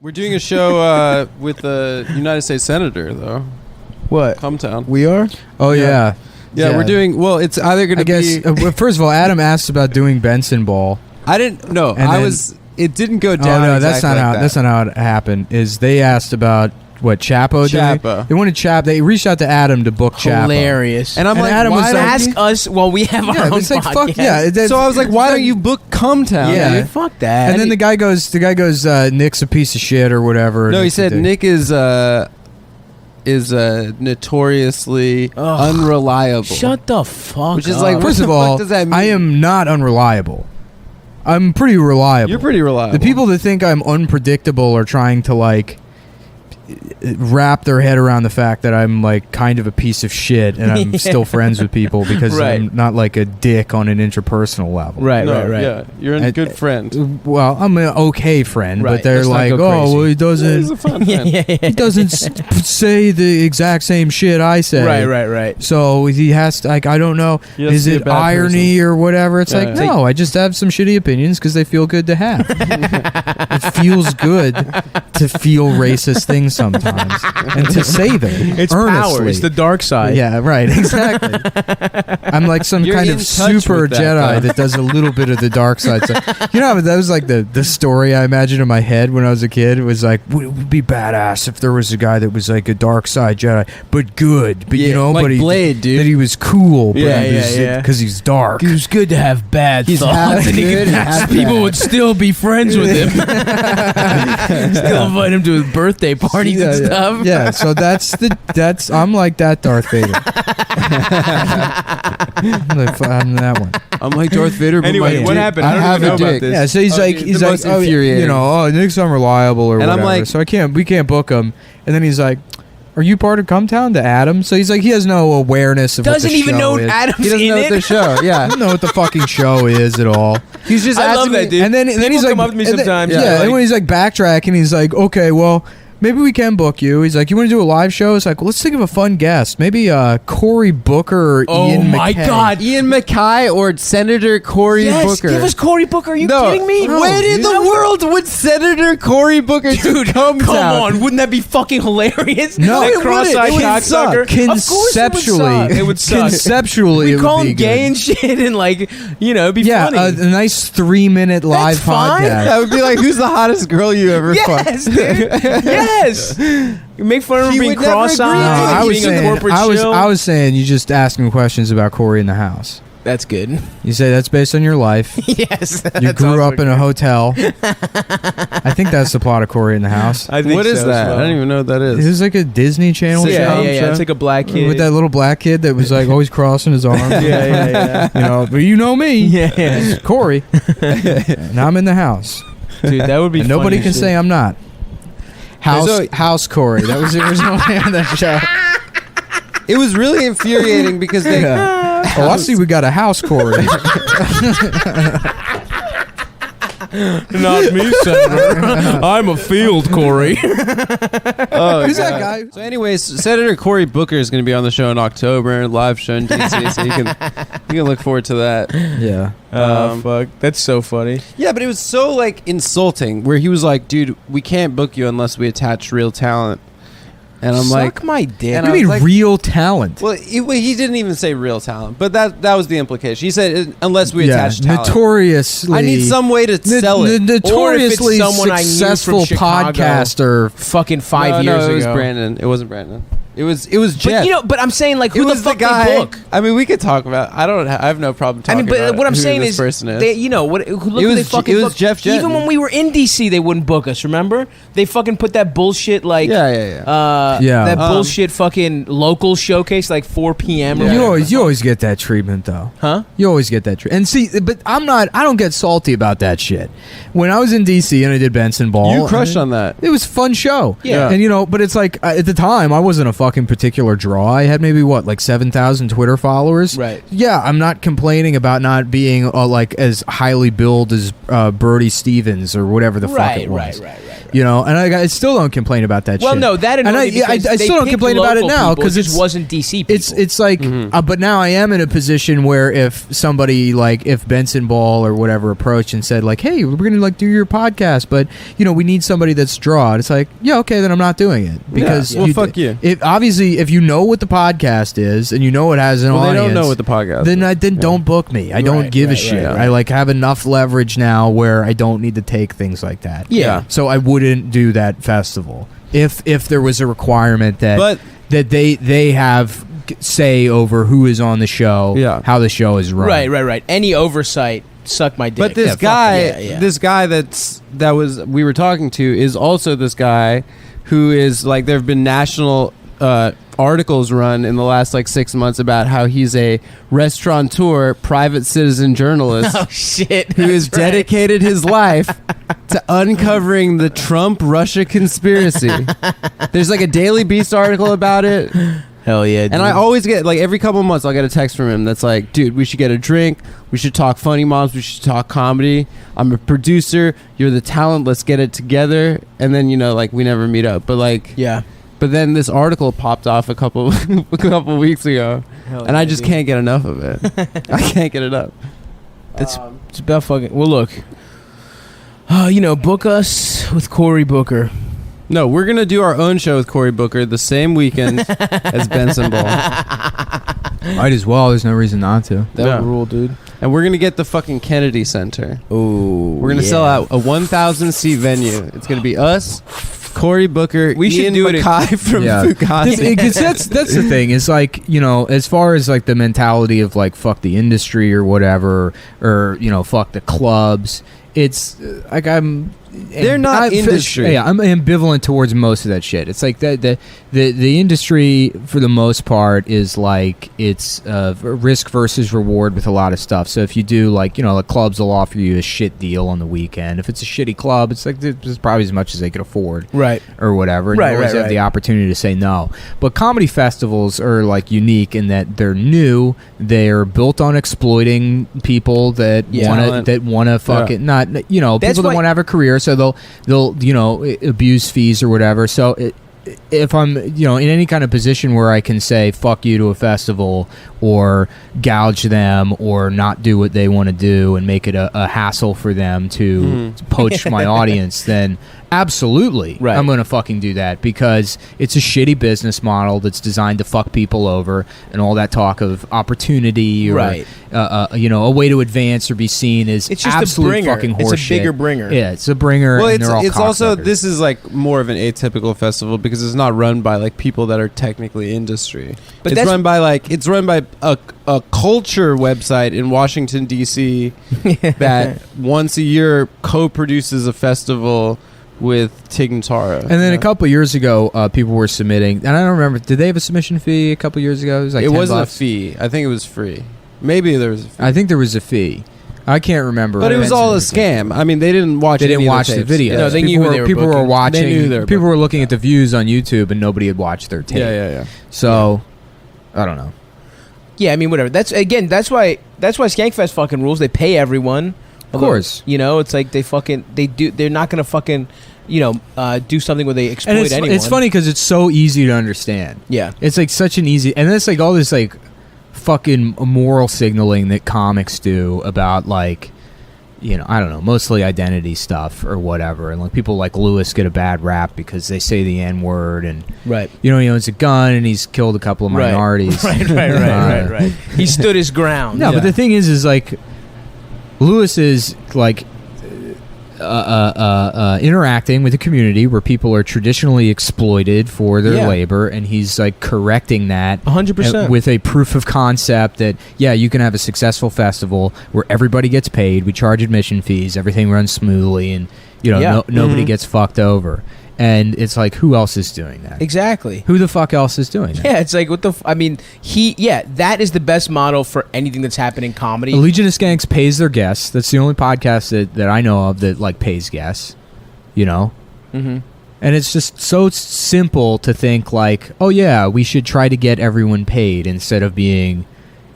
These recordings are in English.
We're doing a show with the United States Senator, though. What? Hometown. We are? Oh, yeah. Yeah, we're doing... Well, it's either going to be... First of all, Adam asked about doing Benson Ball. I didn't... No, It didn't go down. Oh, no, that's not how it happened. Is they asked about... What, Chapo? They wanted Chapo. They reached out to Adam to book Chapo. Hilarious. And I'm like, Adam why was ask us while we have our own podcast. Fuck yeah. So I was like, why don't you book Cumtown? Yeah, dude? Fuck that. And then the guy goes, Nick's a piece of shit or whatever. No, he said Nick is notoriously unreliable. Shut the fuck Which is up. like, First of all, does that mean? I am not unreliable. I'm pretty reliable. You're pretty reliable. The people that think I'm unpredictable are trying to like wrap their head around the fact that I'm like kind of a piece of shit and I'm still friends with people because I'm not like a dick on an interpersonal level. Right. Yeah, you're a good friend. Well, I'm an okay friend, but they're Let's not like, go oh, crazy. well, he doesn't. He's a fun friend. He doesn't say the exact same shit I say. Right. So he has to, like, I don't know, is it irony or whatever? It's like, no, I just have some shitty opinions because they feel good to have. It feels good to feel racist things sometimes and to say them It's earnestly. power. It's the dark side. Yeah, right, exactly. I'm like some You're kind in of touch super with that, Jedi though. that does a little bit of the dark side. So, you know, that was like the story I imagined in my head when I was a kid. It was like, it would be badass if there was a guy that was like a dark side Jedi, but good. But you know, like but Blade, dude. that he was cool. But Yeah. because he's dark. It was good to have bad He's thoughts. half And good, half people bad. would still be friends with him. Still invite him to his birthday parties and stuff. Yeah, so that's I'm like that Darth Vader. I'm that one. I'm like Darth Vader. But Anyway, my what dick- happened? I I don't have even know a about dick. this. Yeah, so he's like, the most oh, infuriating. you know, oh, Nick's unreliable or And I'm whatever. like- So we can't book him. And then he's like, are you part of Cumtown? To Adam? So he's like, he has no awareness of Doesn't what the even show know is. Adam's He doesn't in know it. the show. I Yeah, don't know what the fucking show is at all. he's just I asking love that, me. dude. And then People he's like, come up to me and then- sometimes. yeah, like, and when he's like backtracking, he's like, okay, well, maybe we can book you. He's like, you want to do a live show? It's like, well, let's think of a fun guest. Maybe Cory Booker or oh Ian my McKay. God. Ian Mackay or Senator Cory Booker. Give us Cory Booker. Are you kidding me? When in the world would Senator Cory Booker Dude, come come down? on. Wouldn't that be fucking hilarious? No, that it wouldn't. cross-eyed It would cocksucker. Conceptually, It would suck. Conceptually, We it call would him be gay good. and shit and like, you know, it'd be Yeah, funny. a nice 3-minute live fine. podcast. That would be like, who's the hottest girl you ever fucked? Yes, dude. Yes. You make fun of him He being would never cross-eyed. agree. I being was a saying, corporate I shill. was saying, you just ask him questions about Cory in the house. That's good. You say that's based on your life. Yes. You grew up in a hotel. I think that's the plot of Cory in the house. I think What is so that? as well. I don't even know what that It is. was like a Disney Channel Yeah, show. yeah. It's like a black kid. With that little black kid that was like always crossing his arms. yeah. You know, but you know me. Yeah. Cory. And I'm in the house. Dude, that would be And nobody funny can shit. say I'm not. House Cory. That was the original name of that show. It was really infuriating because they. Oh, I see we got a house Cory. Not me, Senator. I'm a field Cory. Oh, Who's that God. guy? So, anyways, Senator Cory Booker is going to be on the show in October, live show in DC, so you can look forward to that. Yeah. Oh, fuck. That's so funny. Yeah, but it was so like insulting, where he was like, "Dude, we can't book you unless we attach real talent," and I'm like, Suck my dick. and What do you I was mean like- real talent? "Well, he didn't even say real talent, but that was the implication. He said unless we attach talent. notoriously. I need some way to sell it." Notoriously someone I knew from successful Chicago. podcaster. Fucking 5 No, years it was ago. Brandon. It wasn't Brandon. It was Jeff. But I'm saying, like, it who the was fuck guy. they book? I mean, we could talk about. I have no problem talking. But about what I'm who saying this is, person is. they, you know, look It who was they fucking it was book. Jeff Jetton. Even when we were in DC, they wouldn't book us. Remember? They fucking put that bullshit like, yeah. Yeah. that bullshit fucking local showcase like 4 p.m. or Yeah. whatever. You always get that treatment though. Huh? You always get that treatment. And see, but I don't get salty about that shit. When I was in DC and I did Benson Ball, You crushed on that. It was a fun show. Yeah. And you know, but it's like at the time I wasn't a fucking particular draw. I had maybe like 7,000 Twitter followers. Right. Yeah, I'm not complaining about not being like as highly billed as Brody Stevens or whatever the fuck it was. Right. You know, and I still don't complain about that shit. Well, no, that and I still don't complain about it now because it just wasn't DC people. It's like, but now I am in a position where if somebody like if Benson Ball or whatever approached and said like, hey, we're gonna like do your podcast, but you know we need somebody that's drawn. It's like, yeah, okay, then I'm not doing it because fuck you. Obviously, if you know what the podcast is and you know it has an audience, they don't know what the podcast. Then don't book me. I don't give a shit. I like have enough leverage now where I don't need to take things like that. Yeah. So I wouldn't do that festival if there was a requirement that they have say over who is on the show, how the show is run. Right. Any oversight, suck my dick. But this guy that we were talking to is also this guy who is like there have been national articles run in the last like 6 months about how he's a restaurateur, private citizen journalist who has dedicated his life to uncovering the Trump-Russia conspiracy. There's like a Daily Beast article about it. Hell yeah, dude. And I always get like every couple of months I'll get a text from him that's like, dude, we should get a drink, we should talk funny moms, we should talk comedy, I'm a producer, you're the talent, let's get it together. And then, you know, like we never meet up, but like but then this article popped off a couple weeks ago, and I just can't get enough of it. I can't get it up. It's about fucking. Well, look, you know, book us with Cory Booker. No, we're gonna do our own show with Cory Booker the same weekend as Benson Ball. Might as well. There's no reason not to. That would rule, dude. And we're gonna get the fucking Kennedy Center. Ooh, we're gonna sell out a 1,000 seat venue. It's gonna be us, Cory Booker, we should do it from Fugazi. Because that's the thing is like, you know, as far as like the mentality of like fuck the industry or whatever, or you know fuck the clubs, it's like they're not industry. I'm ambivalent towards most of that shit. It's like the industry for the most part is like it's risk versus reward with a lot of stuff. So if you do like, you know, the clubs will offer you a shit deal on the weekend. If it's a shitty club, it's like it's probably as much as they could afford, or whatever. And you always have the opportunity to say no. But comedy festivals are like unique in that they're new. They're built on exploiting people that want to fucking not, you know, people that want to have a career. So they'll you know abuse fees or whatever. So if I'm, you know, in any kind of position where I can say fuck you to a festival or gouge them or not do what they want to do and make it a hassle for them to poach my audience, then absolutely I'm going to fucking do that because it's a shitty business model that's designed to fuck people over, and all that talk of opportunity or you know, a way to advance or be seen is it's just absolute fucking horseshit. It's a bigger bringer. Yeah, it's a bringer. Well, and it's also, this is like more of an atypical festival because it's not run by like people that are technically industry. But it's run by a culture website in Washington D.C. that once a year co-produces a festival with Tig Notaro. And then a couple years ago, people were submitting, and I don't remember, did they have a submission fee a couple years ago? It was like it $10. wasn't a fee. I think it was free. Maybe there was a fee. I think there was a fee. I can't remember. But it was all a scam. I mean, they didn't watch. They didn't watch the video. No, they knew who they were people were watching. They knew they were people were looking at the views on YouTube, and nobody had watched their tape. Yeah. So, I don't know. Yeah, I mean, whatever. That's why Skankfest fucking rules. They pay everyone. Of course. You know, it's like they're not gonna fucking, you know, do something where they exploit anyone. It's funny because it's so easy to understand. Yeah. It's like such an easy, and it's like all this like fucking moral signaling that comics do about like, you know, I don't know, mostly identity stuff or whatever. And like people like Lewis get a bad rap because they say the N-word and you know, he owns a gun and he's killed a couple of minorities. Right. He stood his ground. No, but the thing is like Lewis is like interacting with a community where people are traditionally exploited for their labor, and he's like correcting that 100% with a proof of concept that you can have a successful festival where everybody gets paid, we charge admission fees, everything runs smoothly, and you know nobody gets fucked over. And it's like, who else is doing that? Exactly. Who the fuck else is doing that? Yeah, it's like, I mean, that is the best model for anything that's happened in comedy. Legion of Skanks pays their guests. That's the only podcast that I know of that like pays guests, you know? Mm-hmm. And it's just so simple to think like, oh yeah, we should try to get everyone paid instead of being,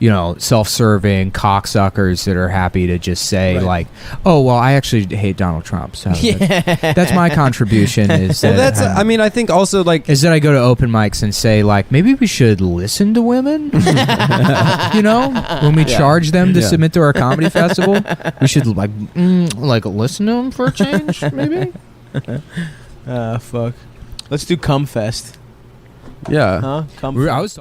self-serving cocksuckers that are happy to just say like, oh well, I actually hate Donald Trump, so that's my contribution. Is that I think also like is that I go to open mics and say like, maybe we should listen to women. When we charge them to submit to our comedy festival, we should like listen to them for a change, maybe. Fuck. Let's do Cum Fest. Yeah. Huh? Cum I Fest. was